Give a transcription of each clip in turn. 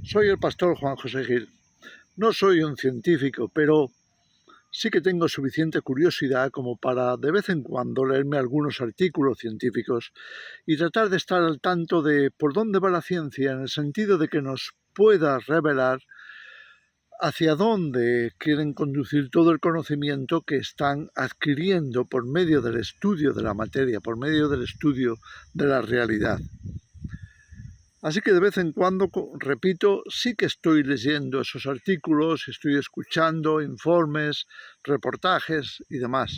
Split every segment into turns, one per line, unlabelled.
Soy el pastor Juan José Gil. No soy un científico, pero sí que tengo suficiente curiosidad como para de vez en cuando leerme algunos artículos científicos y tratar de estar al tanto de por dónde va la ciencia, en el sentido de que nos pueda revelar hacia dónde quieren conducir todo el conocimiento que están adquiriendo por medio del estudio de la materia, por medio del estudio de la realidad. Así que de vez en cuando, repito, sí que estoy leyendo esos artículos, estoy escuchando informes, reportajes y demás.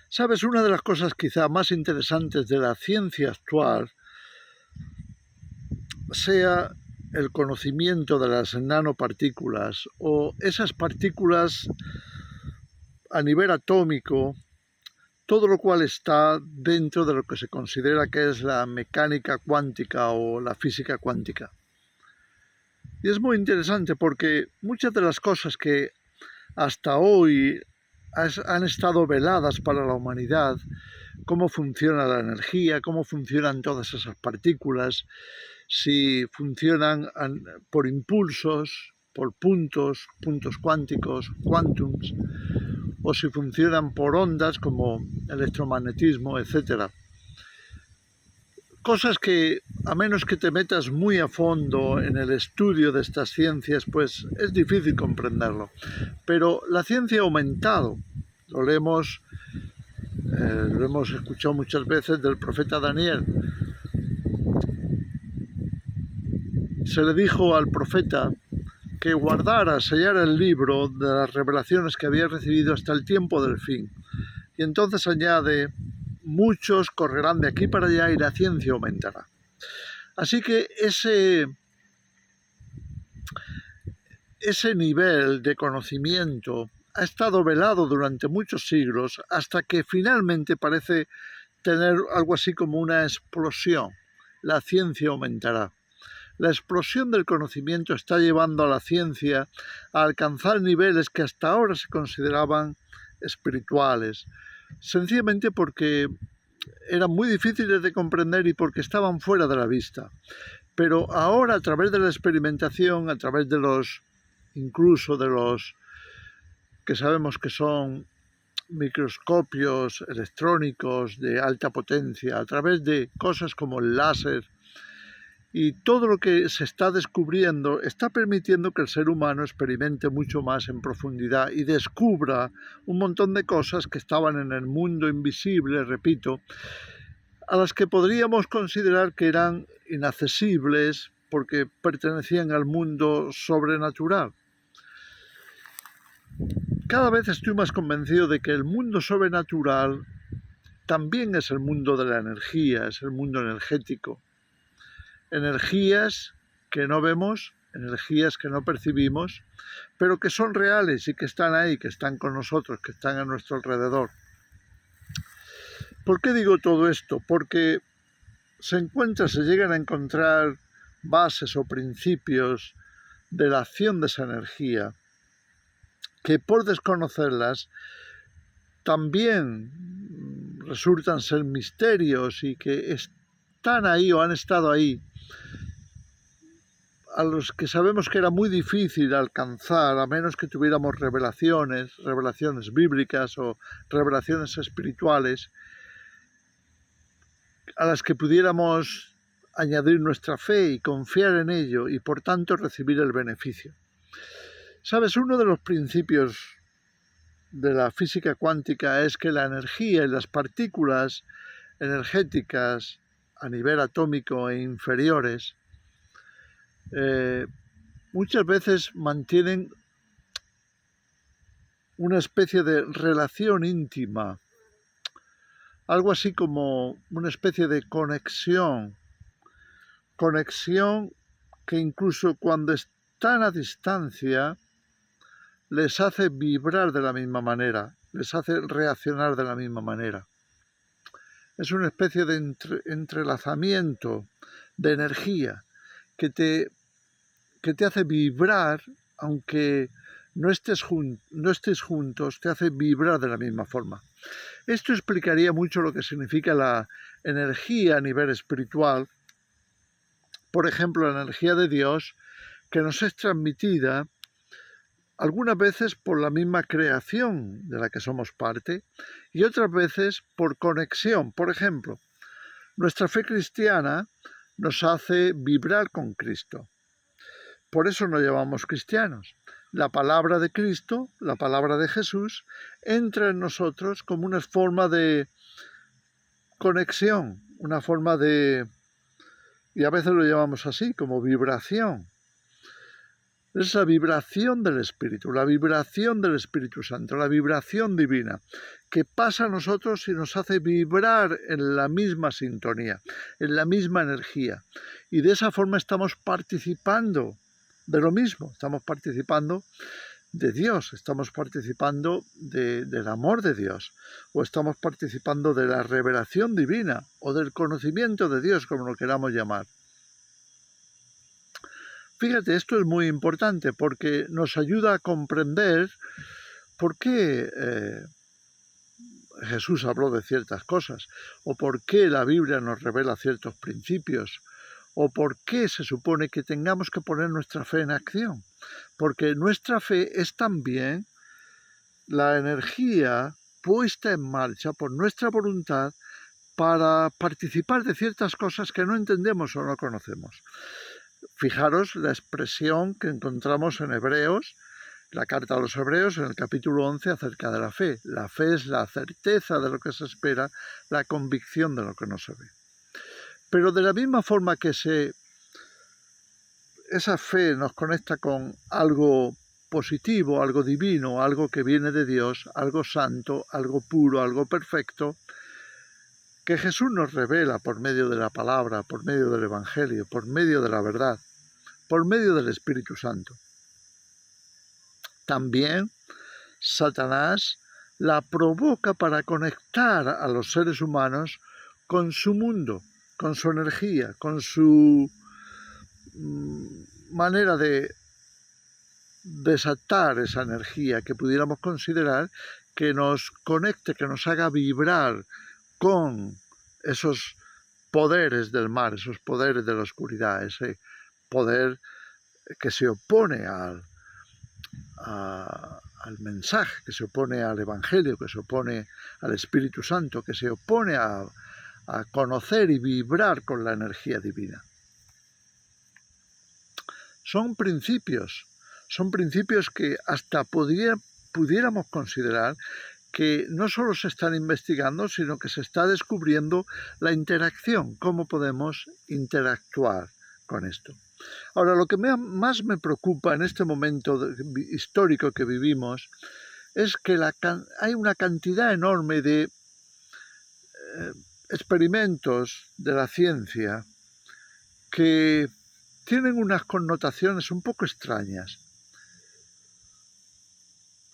¿Sabes? Una de las cosas quizá más interesantes de la ciencia actual sea el conocimiento de las nanopartículas o esas partículas a nivel atómico, todo lo cual está dentro de lo que se considera que es la mecánica cuántica o la física cuántica. Y es muy interesante porque muchas de las cosas que hasta hoy han estado veladas para la humanidad, cómo funciona la energía, cómo funcionan todas esas partículas, si funcionan por impulsos, por puntos cuánticos, quantums, o si funcionan por ondas como electromagnetismo, etc. Cosas que, a menos que te metas muy a fondo en el estudio de estas ciencias, pues es difícil comprenderlo. Pero la ciencia ha aumentado, lo hemos escuchado muchas veces del profeta Daniel. Se le dijo al profeta que guardara, sellara el libro de las revelaciones que había recibido hasta el tiempo del fin. Y entonces añade, muchos correrán de aquí para allá y la ciencia aumentará. Así que ese nivel de conocimiento ha estado velado durante muchos siglos hasta que finalmente parece tener algo así como una explosión. La ciencia aumentará. La explosión del conocimiento está llevando a la ciencia a alcanzar niveles que hasta ahora se consideraban espirituales, sencillamente porque eran muy difíciles de comprender y porque estaban fuera de la vista. Pero ahora, a través de la experimentación, a través de incluso de los que sabemos que son microscopios electrónicos de alta potencia, a través de cosas como el láser, y todo lo que se está descubriendo está permitiendo que el ser humano experimente mucho más en profundidad y descubra un montón de cosas que estaban en el mundo invisible, repito, a las que podríamos considerar que eran inaccesibles porque pertenecían al mundo sobrenatural. Cada vez estoy más convencido de que el mundo sobrenatural también es el mundo de la energía, es el mundo energético. Energías que no vemos, energías que no percibimos, pero que son reales y que están ahí, que están con nosotros, que están a nuestro alrededor. ¿Por qué digo todo esto? Porque se llegan a encontrar bases o principios de la acción de esa energía que por desconocerlas también resultan ser misterios y que están ahí o han estado ahí, a los que sabemos que era muy difícil alcanzar, a menos que tuviéramos revelaciones bíblicas o revelaciones espirituales, a las que pudiéramos añadir nuestra fe y confiar en ello y por tanto recibir el beneficio. ¿Sabes? Uno de los principios de la física cuántica es que la energía y las partículas energéticas a nivel atómico e inferiores muchas veces mantienen una especie de relación íntima, algo así como una especie de conexión que incluso cuando están a distancia les hace vibrar de la misma manera, les hace reaccionar de la misma manera. Es una especie de entrelazamiento de energía que te hace vibrar, aunque no estéis juntos, te hace vibrar de la misma forma. Esto explicaría mucho lo que significa la energía a nivel espiritual, por ejemplo, la energía de Dios, que nos es transmitida algunas veces por la misma creación de la que somos parte y otras veces por conexión. Por ejemplo, nuestra fe cristiana nos hace vibrar con Cristo. Por eso nos llamamos cristianos. La palabra de Cristo, la palabra de Jesús, entra en nosotros como una forma de conexión, una forma de, y a veces lo llamamos así, como vibración. Es la vibración del Espíritu, la vibración del Espíritu Santo, la vibración divina, que pasa a nosotros y nos hace vibrar en la misma sintonía, en la misma energía. Y de esa forma estamos participando de lo mismo, estamos participando de Dios, estamos participando del amor de Dios, o estamos participando de la revelación divina, o del conocimiento de Dios, como lo queramos llamar. Fíjate, esto es muy importante porque nos ayuda a comprender por qué Jesús habló de ciertas cosas, o por qué la Biblia nos revela ciertos principios, o por qué se supone que tengamos que poner nuestra fe en acción. Porque nuestra fe es también la energía puesta en marcha por nuestra voluntad para participar de ciertas cosas que no entendemos o no conocemos. Fijaros la expresión que encontramos en Hebreos, la carta a los Hebreos, en el capítulo 11, acerca de la fe. La fe es la certeza de lo que se espera, la convicción de lo que no se ve. Pero de la misma forma que esa fe nos conecta con algo positivo, algo divino, algo que viene de Dios, algo santo, algo puro, algo perfecto, que Jesús nos revela por medio de la palabra, por medio del Evangelio, por medio de la verdad, por medio del Espíritu Santo. También Satanás la provoca para conectar a los seres humanos con su mundo, con su energía, con su manera de desatar esa energía que pudiéramos considerar que nos conecte, que nos haga vibrar con esos poderes del mar, esos poderes de la oscuridad, ese poder que se opone al mensaje, que se opone al Evangelio, que se opone al Espíritu Santo, que se opone a conocer y vibrar con la energía divina. Son principios que hasta pudiéramos considerar que no solo se están investigando, sino que se está descubriendo la interacción, cómo podemos interactuar con esto. Ahora, lo que más me preocupa en este momento histórico que vivimos es que hay una cantidad enorme de experimentos de la ciencia que tienen unas connotaciones un poco extrañas.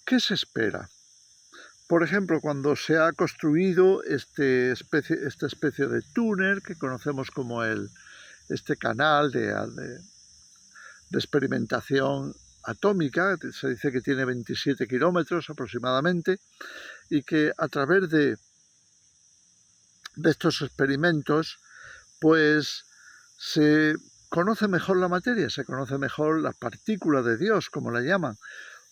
¿Qué se espera? Por ejemplo, cuando se ha construido esta especie de túnel que conocemos como este canal de experimentación atómica, se dice que tiene 27 kilómetros aproximadamente, y que a través de estos experimentos, pues se conoce mejor la materia, se conoce mejor las partículas de Dios, como la llaman,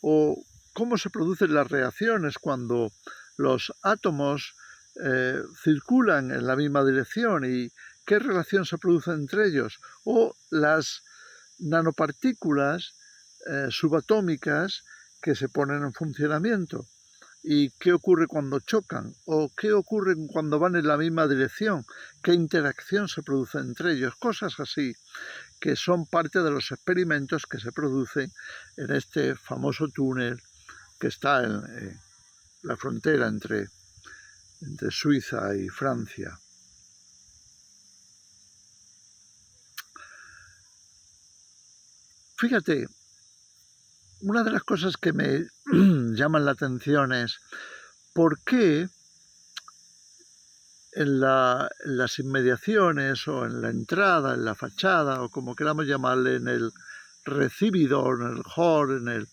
o cómo se producen las reacciones cuando los átomos circulan en la misma dirección y qué relación se produce entre ellos, o las nanopartículas subatómicas que se ponen en funcionamiento y qué ocurre cuando chocan o qué ocurre cuando van en la misma dirección, qué interacción se produce entre ellos, cosas así que son parte de los experimentos que se producen en este famoso túnel que está en la frontera entre Suiza y Francia. Fíjate, una de las cosas que me llaman la atención es por qué en las inmediaciones o en la entrada, en la fachada o como queramos llamarle, en el recibidor, en el hall,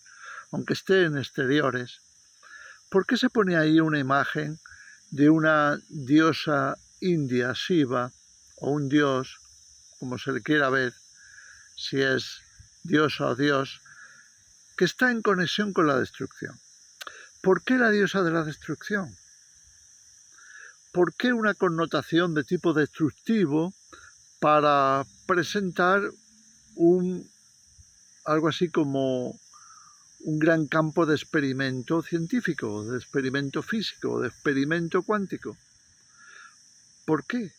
aunque esté en exteriores, ¿por qué se pone ahí una imagen de una diosa india, Shiva, o un dios, como se le quiera ver, si es diosa o dios, que está en conexión con la destrucción. ¿Por qué la diosa de la destrucción? ¿Por qué una connotación de tipo destructivo para presentar algo así como un gran campo de experimento científico, de experimento físico, de experimento cuántico? ¿Por qué?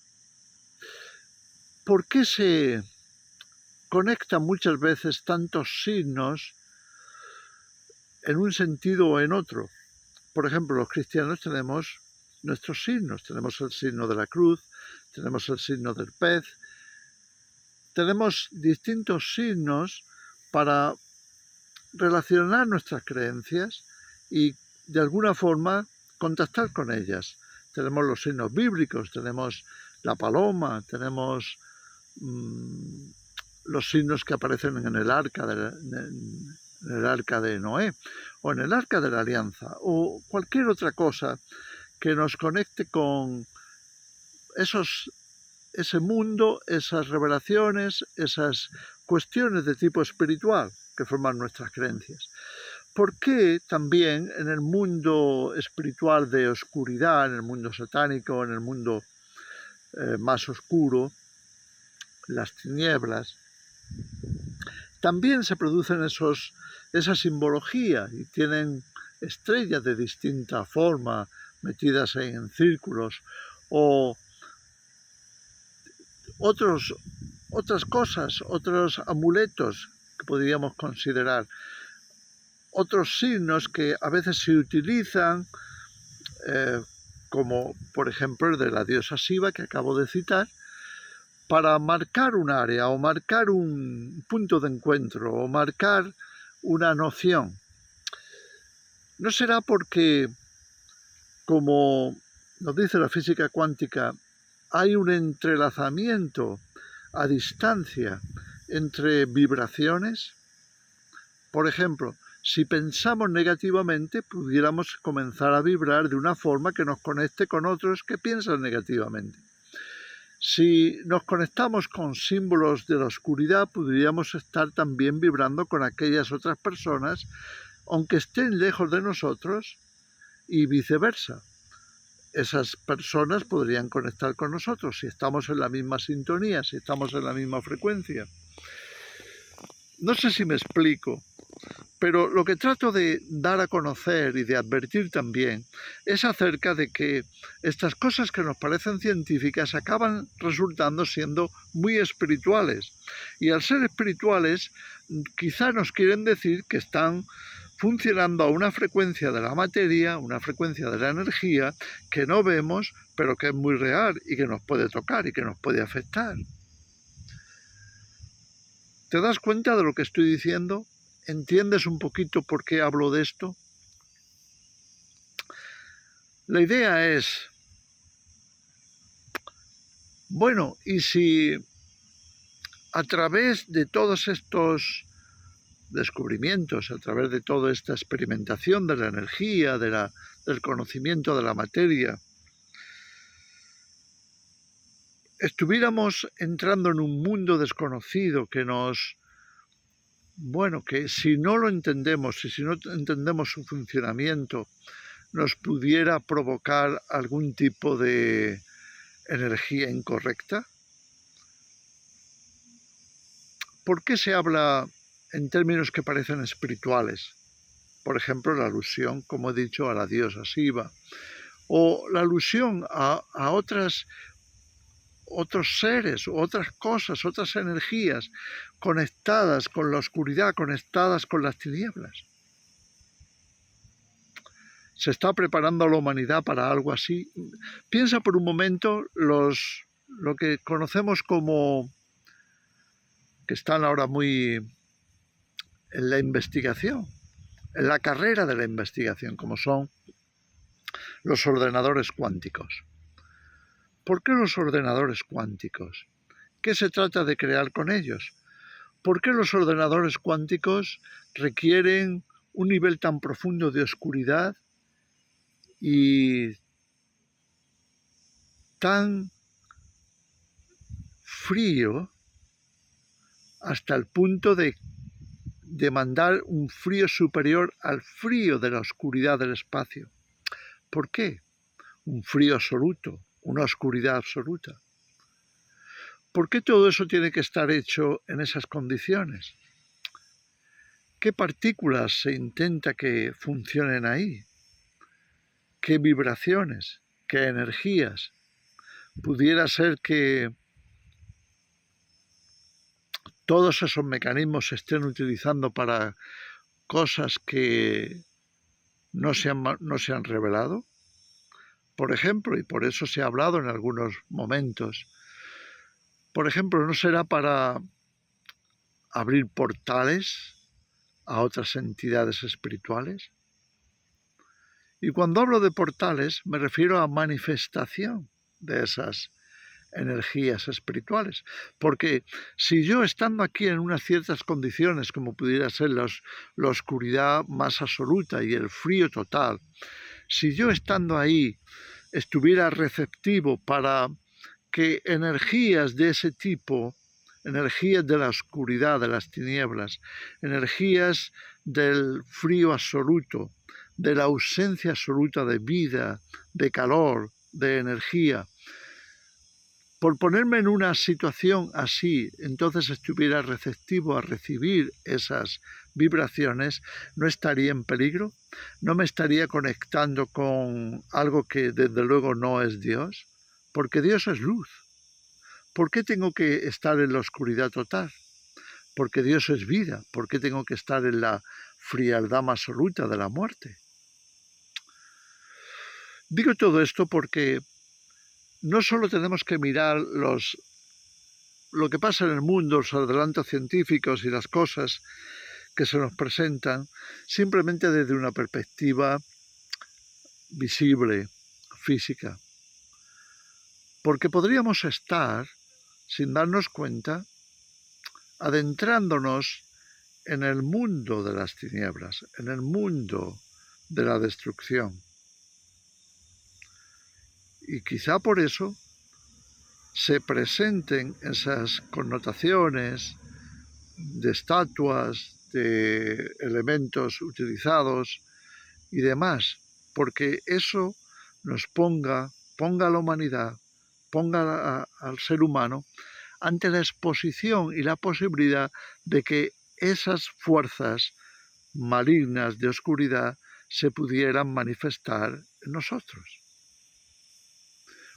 ¿Por qué se conectan muchas veces tantos signos en un sentido o en otro? Por ejemplo, los cristianos tenemos nuestros signos. Tenemos el signo de la cruz, tenemos el signo del pez. Tenemos distintos signos para relacionar nuestras creencias y de alguna forma contactar con ellas. Tenemos los signos bíblicos, tenemos la paloma, tenemos los signos que aparecen en el arca de Noé o en el arca de la alianza o cualquier otra cosa que nos conecte con ese mundo, esas revelaciones, esas cuestiones de tipo espiritual que forman nuestras creencias. ¿Por qué también en el mundo espiritual de oscuridad, en el mundo satánico, en el mundo más oscuro, las tinieblas, también se producen esa simbología y tienen estrellas de distinta forma metidas en círculos o otras cosas, otros amuletos que podríamos considerar, otros signos que a veces se utilizan, como por ejemplo el de la diosa Shiva que acabo de citar, para marcar un área o marcar un punto de encuentro o marcar una noción. ¿No será porque, como nos dice la física cuántica, hay un entrelazamiento a distancia entre vibraciones? Por ejemplo, si pensamos negativamente, pudiéramos comenzar a vibrar de una forma que nos conecte con otros que piensan negativamente. Si nos conectamos con símbolos de la oscuridad, podríamos estar también vibrando con aquellas otras personas, aunque estén lejos de nosotros, y viceversa. Esas personas podrían conectar con nosotros si estamos en la misma sintonía, si estamos en la misma frecuencia. No sé si me explico, pero lo que trato de dar a conocer y de advertir también es acerca de que estas cosas que nos parecen científicas acaban resultando siendo muy espirituales. Y al ser espirituales, quizá nos quieren decir que están funcionando a una frecuencia de la materia, una frecuencia de la energía que no vemos, pero que es muy real y que nos puede tocar y que nos puede afectar. ¿Te das cuenta de lo que estoy diciendo? ¿Entiendes un poquito por qué hablo de esto? La idea es, bueno, ¿y si a través de todos estos descubrimientos, a través de toda esta experimentación de la energía, del conocimiento de la materia, estuviéramos entrando en un mundo desconocido que que si no lo entendemos y si no entendemos su funcionamiento, nos pudiera provocar algún tipo de energía incorrecta? ¿Por qué se habla en términos que parecen espirituales? Por ejemplo, la alusión, como he dicho, a la diosa Shiva, o la alusión a otros seres, otras cosas, otras energías conectadas con la oscuridad, conectadas con las tinieblas. ¿Se está preparando a la humanidad para algo así? Piensa por un momento lo que conocemos como, que están ahora muy en la investigación, en la carrera de la investigación, como son los ordenadores cuánticos. ¿Por qué los ordenadores cuánticos? ¿Qué se trata de crear con ellos? ¿Por qué los ordenadores cuánticos requieren un nivel tan profundo de oscuridad y tan frío hasta el punto de demandar un frío superior al frío de la oscuridad del espacio. ¿Por qué? Un frío absoluto, una oscuridad absoluta. ¿Por qué todo eso tiene que estar hecho en esas condiciones? ¿Qué partículas se intenta que funcionen ahí? ¿Qué vibraciones? ¿Qué energías? Pudiera ser que todos esos mecanismos se estén utilizando para cosas que no se han revelado. Por ejemplo, y por eso se ha hablado en algunos momentos, por ejemplo, ¿no será para abrir portales a otras entidades espirituales? Y cuando hablo de portales me refiero a manifestación de esas energías espirituales, porque si yo estando aquí en unas ciertas condiciones, como pudiera ser la oscuridad más absoluta y el frío total, si yo estando ahí estuviera receptivo para que energías de ese tipo, energías de la oscuridad, de las tinieblas, energías del frío absoluto, de la ausencia absoluta de vida, de calor, de energía, por ponerme en una situación así, entonces estuviera receptivo a recibir esas vibraciones, ¿no estaría en peligro? ¿No me estaría conectando con algo que desde luego no es Dios? Porque Dios es luz. ¿Por qué tengo que estar en la oscuridad total? Porque Dios es vida. ¿Por qué tengo que estar en la frialdad más absoluta de la muerte? Digo todo esto porque no solo tenemos que mirar lo que pasa en el mundo, los adelantos científicos y las cosas que se nos presentan, simplemente desde una perspectiva visible, física. Porque podríamos estar, sin darnos cuenta, adentrándonos en el mundo de las tinieblas, en el mundo de la destrucción. Y quizá por eso se presenten esas connotaciones de estatuas, de elementos utilizados y demás, porque eso nos ponga a la humanidad, ponga al ser humano ante la exposición y la posibilidad de que esas fuerzas malignas de oscuridad se pudieran manifestar en nosotros,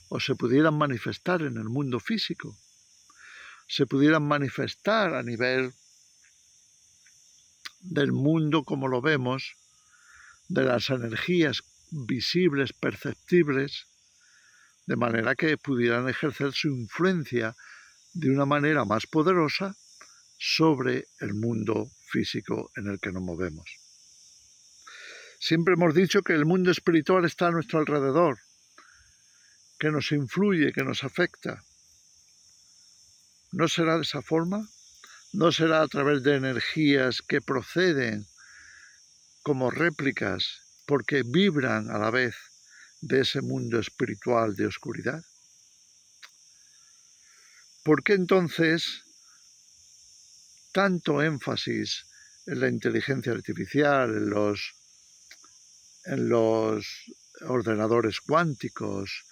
o se pudieran manifestar en el mundo físico, se pudieran manifestar a nivel del mundo como lo vemos, de las energías visibles, perceptibles, de manera que pudieran ejercer su influencia de una manera más poderosa sobre el mundo físico en el que nos movemos. Siempre hemos dicho que el mundo espiritual está a nuestro alrededor, que nos influye, que nos afecta. ¿No será de esa forma? ¿No será a través de energías que proceden como réplicas porque vibran a la vez de ese mundo espiritual de oscuridad? ¿Por qué entonces tanto énfasis en la inteligencia artificial, en los ordenadores cuánticos,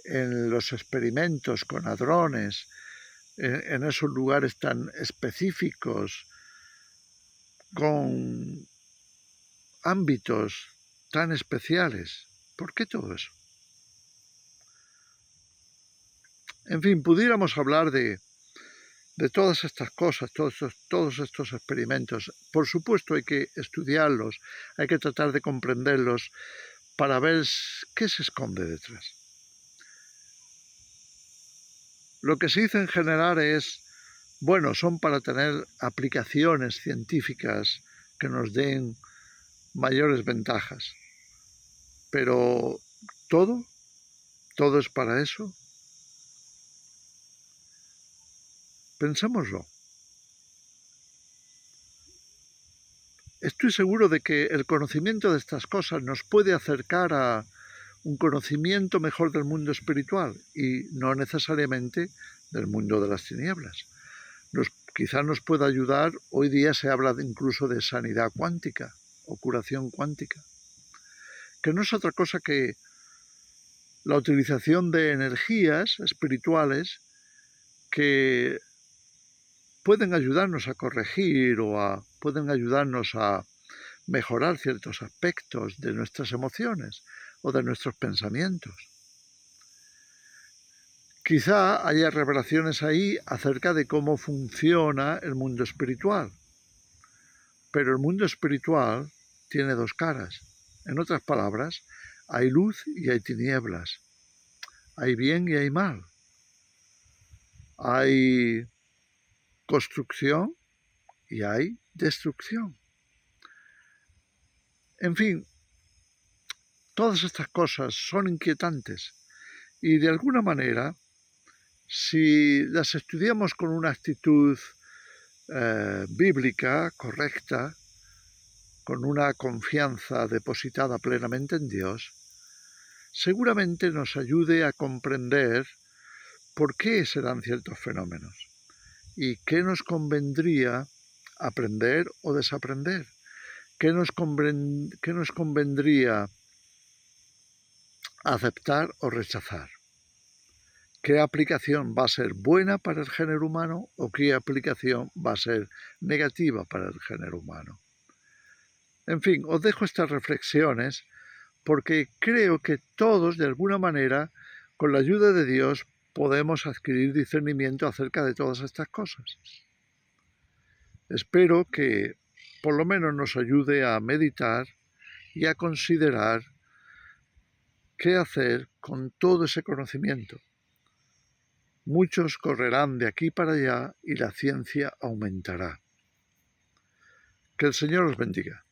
en los experimentos con hadrones, en esos lugares tan específicos, con ámbitos tan especiales? ¿Por qué todo eso? En fin, pudiéramos hablar de todas estas cosas, todos estos experimentos. Por supuesto hay que estudiarlos, hay que tratar de comprenderlos para ver qué se esconde detrás. Lo que se dice en general es, bueno, son para tener aplicaciones científicas que nos den mayores ventajas. Pero ¿todo es para eso? Pensémoslo. Estoy seguro de que el conocimiento de estas cosas nos puede acercar a un conocimiento mejor del mundo espiritual y no necesariamente del mundo de las tinieblas. Nos quizá nos pueda ayudar. Hoy día se habla incluso de sanidad cuántica o curación cuántica, que no es otra cosa que la utilización de energías espirituales que pueden ayudarnos a corregir pueden ayudarnos a mejorar ciertos aspectos de nuestras emociones o de nuestros pensamientos. Quizá haya revelaciones ahí acerca de cómo funciona el mundo espiritual, pero el mundo espiritual tiene dos caras. En otras palabras, hay luz y hay tinieblas, hay bien y hay mal, hay construcción y hay destrucción. En fin, todas estas cosas son inquietantes y de alguna manera, si las estudiamos con una actitud bíblica, correcta, con una confianza depositada plenamente en Dios, seguramente nos ayude a comprender por qué se dan ciertos fenómenos y qué nos convendría aprender o desaprender, qué nos convendría aceptar o rechazar, qué aplicación va a ser buena para el género humano o qué aplicación va a ser negativa para el género humano. En fin, os dejo estas reflexiones porque creo que todos, de alguna manera, con la ayuda de Dios, podemos adquirir discernimiento acerca de todas estas cosas. Espero que por lo menos nos ayude a meditar y a considerar qué hacer con todo ese conocimiento. Muchos correrán de aquí para allá y la ciencia aumentará. Que el Señor os bendiga.